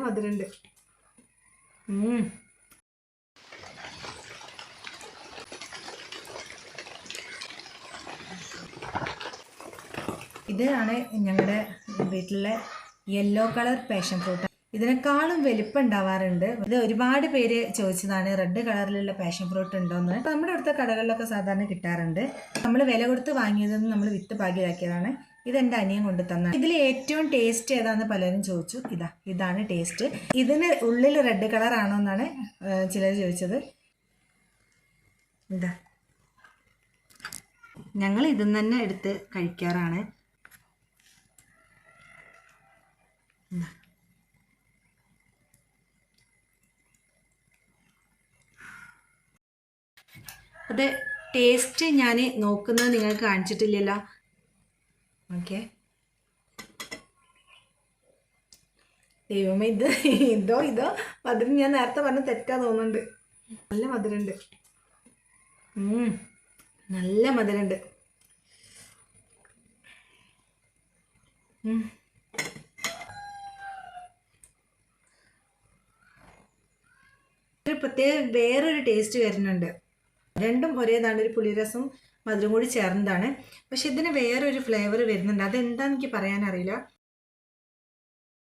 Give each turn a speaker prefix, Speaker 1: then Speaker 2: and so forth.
Speaker 1: മധുരമുണ്ട്. ഇതാണ് ഞങ്ങളുടെ വീട്ടിലെ യെല്ലോ കളർ പാഷൻ ഫ്രൂട്ട്. ഇതിനേക്കാളും വലിപ്പം ഉണ്ടാവാറുണ്ട്. ഇത് ഒരുപാട് പേര് ചോദിച്ചതാണ് റെഡ് കളറിലുള്ള പാഷൻ ഫ്രൂട്ട് ഉണ്ടോയെന്ന്. നമ്മുടെ അടുത്ത കടകളിലൊക്കെ സാധാരണ കിട്ടാറുണ്ട്. നമ്മൾ വില കൊടുത്ത് വാങ്ങിയതെന്ന് നമ്മൾ വിത്ത് പാകിലാക്കിയതാണ്. ഇതെൻ്റെ അനിയൻ കൊണ്ടു തന്ന. ഇതിൽ ഏറ്റവും ടേസ്റ്റ് ഏതാണെന്ന് പലരും ചോദിച്ചു. ഇതാണ് ടേസ്റ്റ്. ഇതിന് ഉള്ളിൽ റെഡ് കളർ ആണോ എന്നാണ് ചിലർ ചോദിച്ചത്. ഞങ്ങൾ ഇതിൽ തന്നെ എടുത്ത് കഴിക്കാറാണ്. അത് ടേസ്റ്റ് ഞാൻ നോക്കുന്നത് നിങ്ങൾക്ക് കാണിച്ചിട്ടില്ലല്ലോ. ഓക്കെ, ദൈവമേ, ഇതോ മധുരം ഞാൻ നേരത്തെ പറഞ്ഞ തെറ്റാ തോന്നുന്നുണ്ട്. നല്ല മധുരമുണ്ട്. നല്ല മധുരമുണ്ട്. ഒരു പ്രത്യേക വേറൊരു ടേസ്റ്റ് വരുന്നുണ്ട്. രണ്ടും ഒരേതാണ്, ഒരു പുളിരസം മധുരം കൂടി ചേർന്നതാണ്. പക്ഷെ ഇതിന് വേറൊരു ഫ്ലേവർ വരുന്നുണ്ട്. അതെന്താണെന്ന് എനിക്ക് പറയാനറിയില്ല.